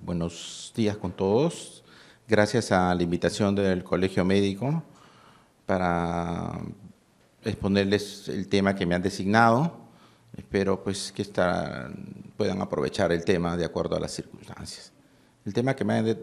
Buenos días con todos. Gracias a la invitación del Colegio Médico para exponerles el tema que me han designado. Espero pues que puedan aprovechar el tema de acuerdo a las circunstancias. El tema que me ha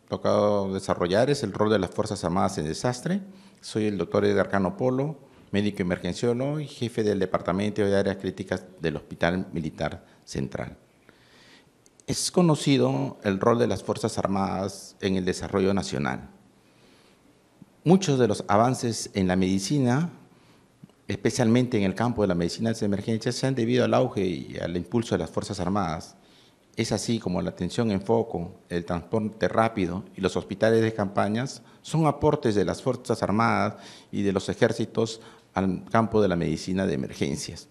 tocado desarrollar es el rol de las Fuerzas Armadas en desastre. Soy el doctor Edgar Cano Polo, médico emergenciólogo y jefe del Departamento de Áreas Críticas del Hospital Militar Central. Es conocido el rol de las Fuerzas Armadas en el desarrollo nacional. Muchos de los avances en la medicina, especialmente en el campo de la medicina de emergencia, se han debido al auge y al impulso de las Fuerzas Armadas. Es así como la atención en foco, el transporte rápido y los hospitales de campañas son aportes de las Fuerzas Armadas y de los ejércitos al campo de la medicina de emergencias.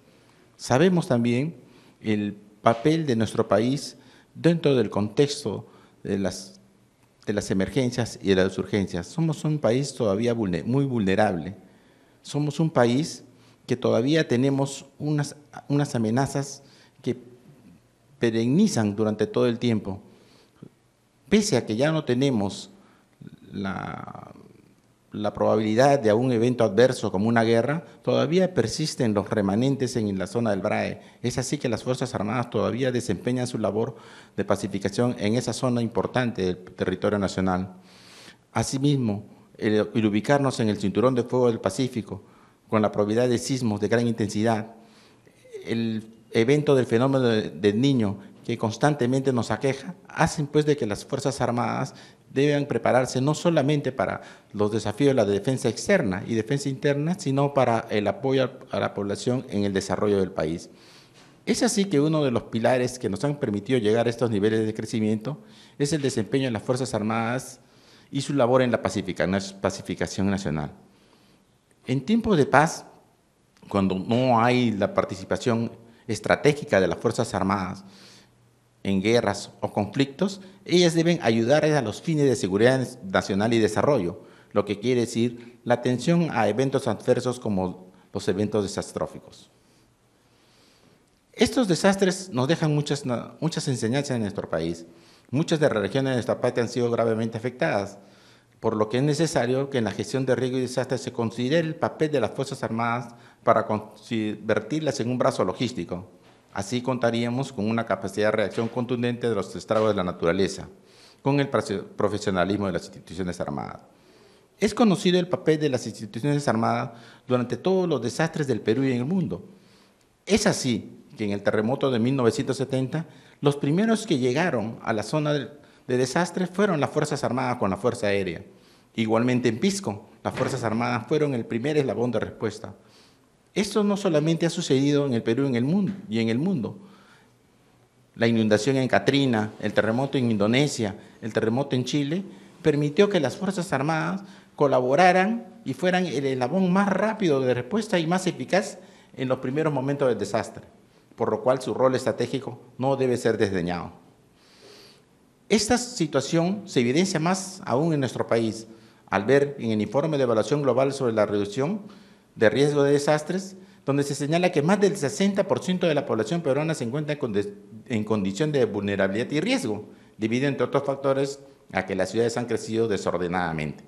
Sabemos también el papel de nuestro país dentro del contexto de las emergencias y de las urgencias. Somos un país todavía muy vulnerable. Somos un país que todavía tenemos unas amenazas que perennizan durante todo el tiempo. Pese a que ya no tenemos la probabilidad de algún evento adverso como una guerra, todavía persisten los remanentes en la zona del BRAE. Es así que las Fuerzas Armadas todavía desempeñan su labor de pacificación en esa zona importante del territorio nacional. Asimismo, el ubicarnos en el cinturón de fuego del Pacífico, con la probabilidad de sismos de gran intensidad, el evento del fenómeno del Niño, que constantemente nos aqueja, hacen pues de que las Fuerzas Armadas deben prepararse no solamente para los desafíos de la defensa externa y defensa interna, sino para el apoyo a la población en el desarrollo del país. Es así que uno de los pilares que nos han permitido llegar a estos niveles de crecimiento es el desempeño de las Fuerzas Armadas y su labor en la pacificación nacional. En tiempos de paz, cuando no hay la participación estratégica de las Fuerzas Armadas en guerras o conflictos, ellas deben ayudar a los fines de seguridad nacional y desarrollo, lo que quiere decir la atención a eventos adversos como los eventos desastróficos. Estos desastres nos dejan muchas enseñanzas en nuestro país. Muchas de las regiones de nuestra patria han sido gravemente afectadas, por lo que es necesario que en la gestión de riesgo y desastres se considere el papel de las Fuerzas Armadas para convertirlas en un brazo logístico. Así contaríamos con una capacidad de reacción contundente de los estragos de la naturaleza, con el profesionalismo de las instituciones armadas. Es conocido el papel de las instituciones armadas durante todos los desastres del Perú y en el mundo. Es así que en el terremoto de 1970, los primeros que llegaron a la zona de desastre fueron las Fuerzas Armadas con la Fuerza Aérea. Igualmente en Pisco, las Fuerzas Armadas fueron el primer eslabón de respuesta. Esto no solamente ha sucedido en el Perú y en el mundo. La inundación en Katrina, el terremoto en Indonesia, el terremoto en Chile, permitió que las Fuerzas Armadas colaboraran y fueran el eslabón más rápido de respuesta y más eficaz en los primeros momentos del desastre, por lo cual su rol estratégico no debe ser desdeñado. Esta situación se evidencia más aún en nuestro país, al ver en el Informe de Evaluación Global sobre la Reducción de Riesgo de Desastres, donde se señala que más del 60% de la población peruana se encuentra en condición de vulnerabilidad y riesgo, debido, entre otros factores, a que las ciudades han crecido desordenadamente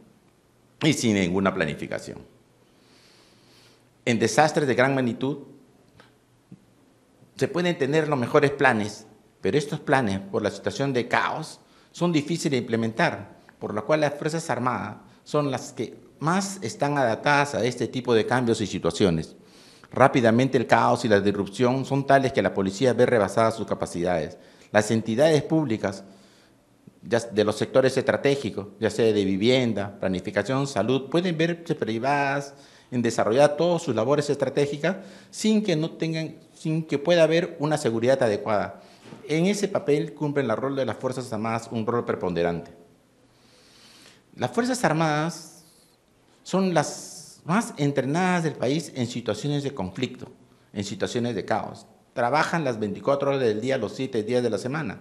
y sin ninguna planificación. En desastres de gran magnitud, se pueden tener los mejores planes, pero estos planes, por la situación de caos, son difíciles de implementar, por lo cual las Fuerzas Armadas son las que más están adaptadas a este tipo de cambios y situaciones. Rápidamente el caos y la disrupción son tales que la policía ve rebasadas sus capacidades. Las entidades públicas de los sectores estratégicos, ya sea de vivienda, planificación, salud, pueden verse privadas en desarrollar todas sus labores estratégicas sin que pueda haber una seguridad adecuada. En ese papel cumplen el rol de las Fuerzas Armadas un rol preponderante. Las Fuerzas Armadas son las más entrenadas del país en situaciones de conflicto, en situaciones de caos. Trabajan las 24 horas del día, los 7 días de la semana.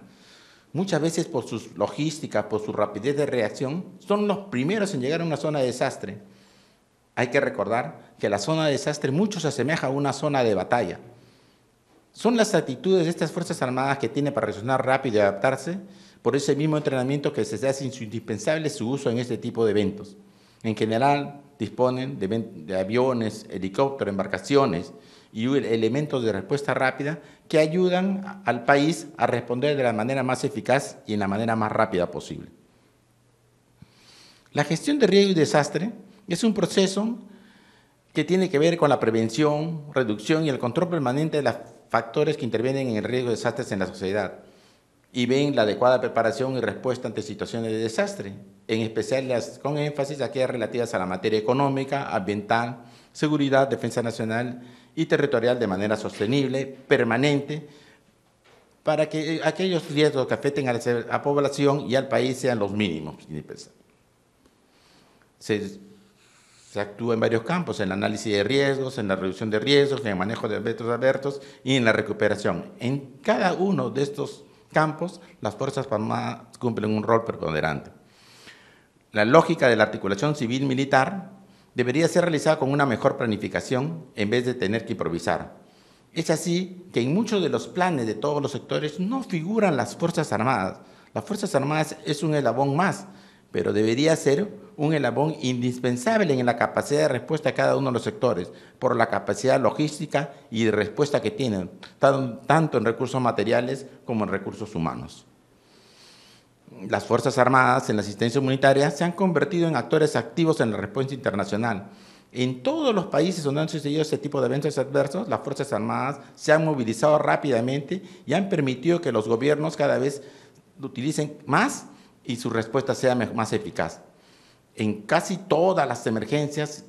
Muchas veces por su logística, por su rapidez de reacción, son los primeros en llegar a una zona de desastre. Hay que recordar que la zona de desastre mucho se asemeja a una zona de batalla. Son las actitudes de estas Fuerzas Armadas que tienen para reaccionar rápido y adaptarse Por ese mismo entrenamiento que se hace indispensable su uso en este tipo de eventos. En general, disponen de aviones, helicópteros, embarcaciones y elementos de respuesta rápida que ayudan al país a responder de la manera más eficaz y en la manera más rápida posible. La gestión de riesgo y desastre es un proceso que tiene que ver con la prevención, reducción y el control permanente de los factores que intervienen en el riesgo de desastres en la sociedad y ven la adecuada preparación y respuesta ante situaciones de desastre, en especial con énfasis a aquellas relativas a la materia económica, ambiental, seguridad, defensa nacional y territorial de manera sostenible, permanente, para que aquellos riesgos que afecten a la población y al país sean los mínimos. Se actúa en varios campos, en el análisis de riesgos, en la reducción de riesgos, en el manejo de eventos adversos y en la recuperación. En cada uno de estos campos, las Fuerzas Armadas cumplen un rol preponderante. La lógica de la articulación civil-militar debería ser realizada con una mejor planificación en vez de tener que improvisar. Es así que en muchos de los planes de todos los sectores no figuran las Fuerzas Armadas. Las Fuerzas Armadas es un eslabón más, pero debería ser un eslabón indispensable en la capacidad de respuesta a cada uno de los sectores, por la capacidad logística y de respuesta que tienen, tanto en recursos materiales como en recursos humanos. Las Fuerzas Armadas en la asistencia humanitaria se han convertido en actores activos en la respuesta internacional. En todos los países donde han sucedido este tipo de eventos adversos, las Fuerzas Armadas se han movilizado rápidamente y han permitido que los gobiernos cada vez lo utilicen más y su respuesta sea más eficaz. En casi todas las emergencias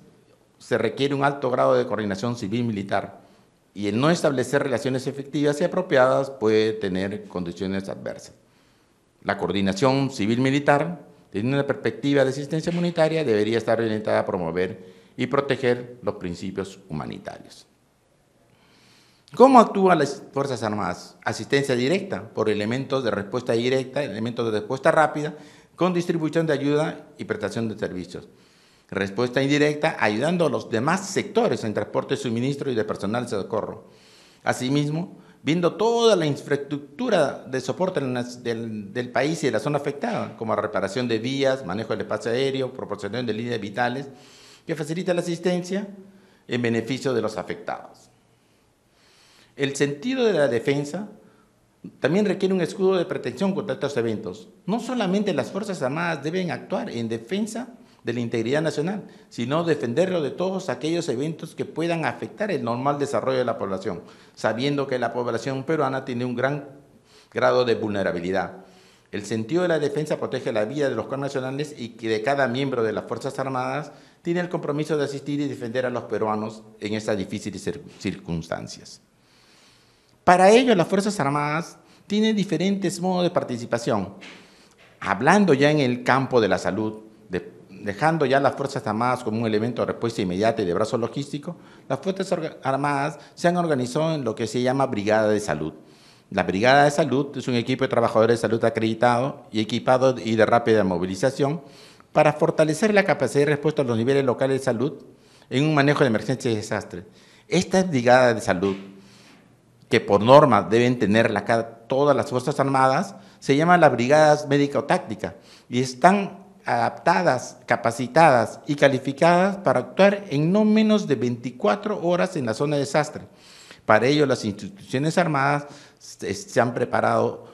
se requiere un alto grado de coordinación civil-militar y el no establecer relaciones efectivas y apropiadas puede tener condiciones adversas. La coordinación civil-militar, desde una perspectiva de asistencia humanitaria, debería estar orientada a promover y proteger los principios humanitarios. ¿Cómo actúan las Fuerzas Armadas? Asistencia directa, por elementos de respuesta directa, elementos de respuesta rápida, con distribución de ayuda y prestación de servicios. Respuesta indirecta, ayudando a los demás sectores en transporte, suministro y de personal de socorro. Asimismo, viendo toda la infraestructura de soporte del país y de la zona afectada, como reparación de vías, manejo del espacio aéreo, proporción de líneas vitales, que facilita la asistencia en beneficio de los afectados. El sentido de la defensa también requiere un escudo de protección contra estos eventos. No solamente las Fuerzas Armadas deben actuar en defensa de la integridad nacional, sino defenderlo de todos aquellos eventos que puedan afectar el normal desarrollo de la población, sabiendo que la población peruana tiene un gran grado de vulnerabilidad. El sentido de la defensa protege la vida de los connacionales y que de cada miembro de las Fuerzas Armadas tiene el compromiso de asistir y defender a los peruanos en estas difíciles circunstancias. Para ello, las Fuerzas Armadas tienen diferentes modos de participación. Hablando ya en el campo de la salud, dejando ya las Fuerzas Armadas como un elemento de respuesta inmediata y de brazo logístico, las Fuerzas Armadas se han organizado en lo que se llama Brigada de Salud. La Brigada de Salud es un equipo de trabajadores de salud acreditado y equipado y de rápida movilización para fortalecer la capacidad de respuesta a los niveles locales de salud en un manejo de emergencia y desastre. Esta Brigada de Salud, que por norma deben tener todas las Fuerzas Armadas, se llaman las Brigadas Médico-Tácticas y están adaptadas, capacitadas y calificadas para actuar en no menos de 24 horas en la zona de desastre. Para ello, las instituciones armadas se han preparado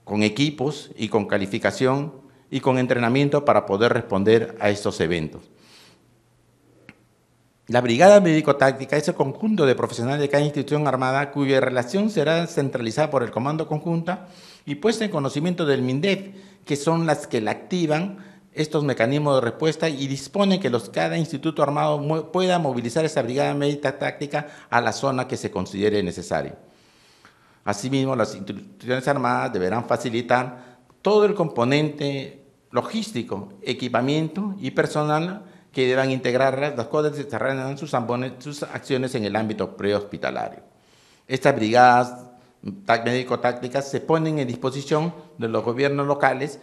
con equipos y con calificación y con entrenamiento para poder responder a estos eventos. La Brigada Médico-Táctica es el conjunto de profesionales de cada institución armada cuya relación será centralizada por el Comando Conjunta y puesta en conocimiento del MINDEF, que son las que la activan estos mecanismos de respuesta y disponen que cada instituto armado pueda movilizar esa Brigada Médico-Táctica a la zona que se considere necesaria. Asimismo, las instituciones armadas deberán facilitar todo el componente logístico, equipamiento y personal que deban integrar las cuales desarrollan sus acciones en el ámbito prehospitalario. Estas brigadas médico-tácticas se ponen en disposición de los gobiernos locales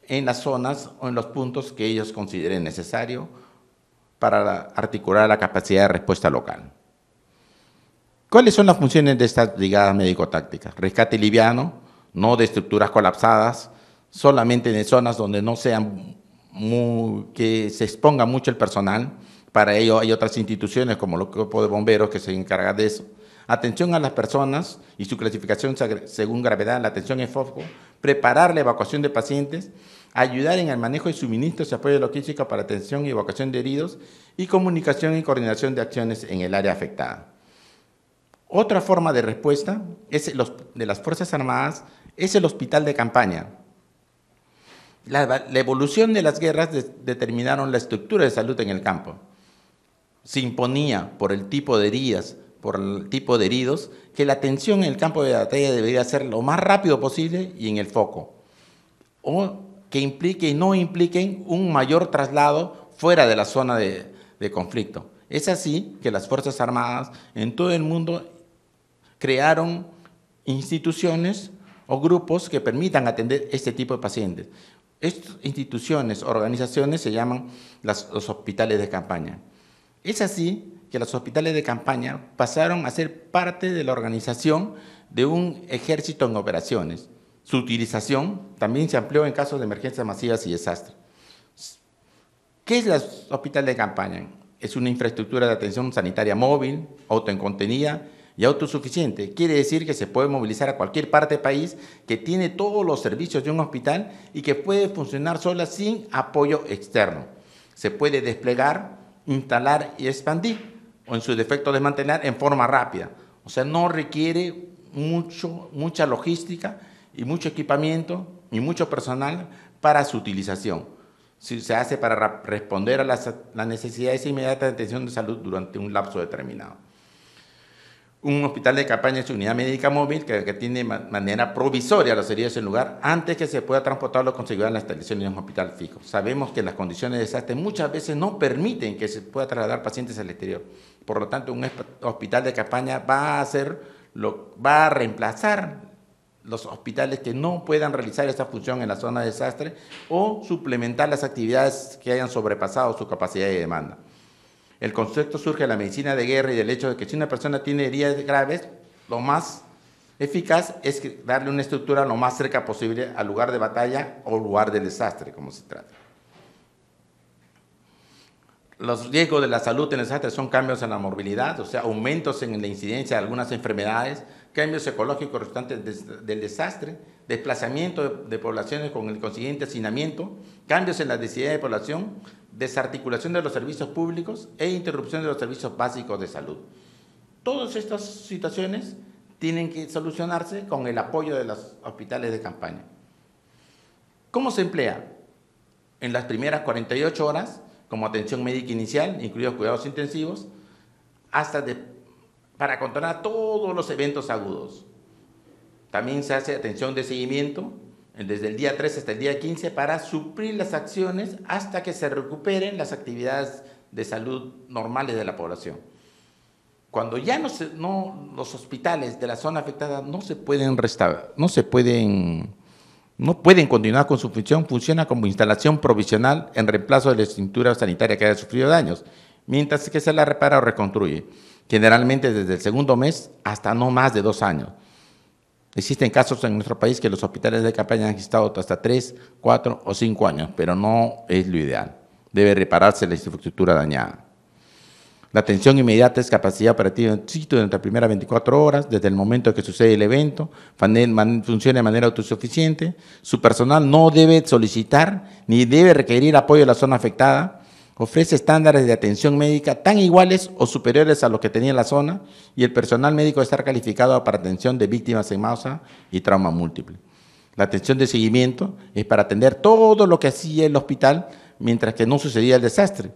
en las zonas o en los puntos que ellos consideren necesario para articular la capacidad de respuesta local. ¿Cuáles son las funciones de estas brigadas médico-tácticas? Rescate liviano, no de estructuras colapsadas, solamente en zonas donde no sean que se exponga mucho el personal. Para ello hay otras instituciones como el Cuerpo de Bomberos que se encargan de eso. Atención a las personas y su clasificación según gravedad, la atención en foco, preparar la evacuación de pacientes, ayudar en el manejo de suministros y apoyo logístico para atención y evacuación de heridos y comunicación y coordinación de acciones en el área afectada. Otra forma de respuesta de las Fuerzas Armadas es el hospital de campaña. La evolución de las guerras determinaron la estructura de salud en el campo. Se imponía por el tipo de heridas, por el tipo de heridos, que la atención en el campo de batalla debería ser lo más rápido posible y en el foco, o que no impliquen un mayor traslado fuera de la zona de conflicto. Es así que las Fuerzas Armadas en todo el mundo crearon instituciones o grupos que permitan atender este tipo de pacientes. Estas instituciones, organizaciones se llaman los hospitales de campaña. Es así que los hospitales de campaña pasaron a ser parte de la organización de un ejército en operaciones. Su utilización también se amplió en casos de emergencias masivas y desastres. ¿Qué es el hospital de campaña? Es una infraestructura de atención sanitaria móvil, autocontenida y autosuficiente. Quiere decir que se puede movilizar a cualquier parte del país, que tiene todos los servicios de un hospital y que puede funcionar sola sin apoyo externo. Se puede desplegar, instalar y expandir, o en su defecto desmantelar en forma rápida. O sea, no requiere mucha logística y mucho equipamiento y mucho personal para su utilización. Se hace para responder a las necesidades inmediatas de atención de salud durante un lapso determinado. Un hospital de campaña es una unidad médica móvil que tiene de manera provisoria los heridos en lugar antes que se pueda transportarlo con seguridad en la instalación de un hospital fijo. Sabemos que las condiciones de desastre muchas veces no permiten que se pueda trasladar pacientes al exterior. Por lo tanto, un hospital de campaña va a reemplazar los hospitales que no puedan realizar esa función en la zona de desastre o suplementar las actividades que hayan sobrepasado su capacidad de demanda. El concepto surge de la medicina de guerra y del hecho de que si una persona tiene heridas graves, lo más eficaz es darle una estructura lo más cerca posible al lugar de batalla o lugar del desastre, como se trata. Los riesgos de la salud en el desastre son cambios en la morbilidad, o sea, aumentos en la incidencia de algunas enfermedades, cambios ecológicos resultantes del desastre, desplazamiento de poblaciones con el consiguiente hacinamiento, cambios en la densidad de población, desarticulación de los servicios públicos e interrupción de los servicios básicos de salud. Todas estas situaciones tienen que solucionarse con el apoyo de los hospitales de campaña. ¿Cómo se emplea? En las primeras 48 horas, como atención médica inicial, incluidos cuidados intensivos, para controlar todos los eventos agudos. También se hace atención de seguimiento desde el día 3 hasta el día 15 para suplir las acciones hasta que se recuperen las actividades de salud normales de la población. Cuando ya los hospitales de la zona afectada no pueden continuar con su función, funciona como instalación provisional en reemplazo de la estructura sanitaria que haya sufrido daños, mientras que se la repara o reconstruye, generalmente desde el segundo mes hasta no más de 2 años. Existen casos en nuestro país que los hospitales de campaña han estado hasta 3, 4 o 5 años, pero no es lo ideal. Debe repararse la infraestructura dañada. La atención inmediata es capacidad operativa en sitio durante las primeras 24 horas, desde el momento que sucede el evento, funciona de manera autosuficiente. Su personal no debe solicitar ni debe requerir apoyo de la zona afectada. Ofrece estándares de atención médica tan iguales o superiores a los que tenía la zona y el personal médico está calificado para atención de víctimas en masa y trauma múltiple. La atención de seguimiento es para atender todo lo que hacía el hospital mientras que no sucedía el desastre.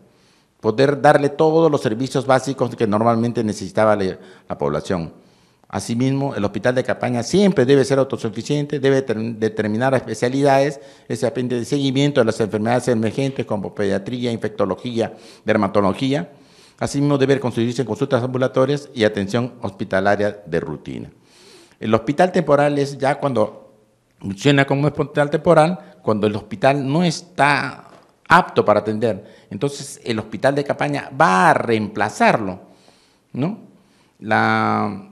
Poder darle todos los servicios básicos que normalmente necesitaba la población. Asimismo, el hospital de campaña siempre debe ser autosuficiente, debe determinar especialidades, ese aprendizaje de seguimiento de las enfermedades emergentes como pediatría, infectología, dermatología. Asimismo, debe constituirse en consultas ambulatorias y atención hospitalaria de rutina. El hospital temporal es ya cuando funciona como hospital temporal, cuando el hospital no está apto para atender. Entonces, el hospital de campaña va a reemplazarlo, ¿no?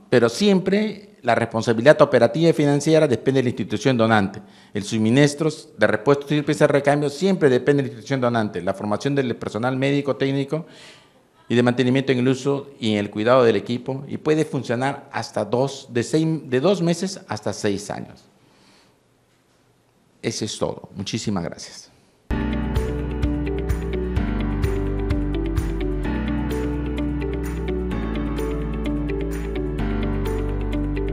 Pero siempre la responsabilidad operativa y financiera depende de la institución donante. El suministro de repuestos y piezas de recambio siempre depende de la institución donante. La formación del personal médico, técnico y de mantenimiento en el uso y en el cuidado del equipo, y puede funcionar hasta de 2 meses hasta 6 años. Eso es todo. Muchísimas gracias.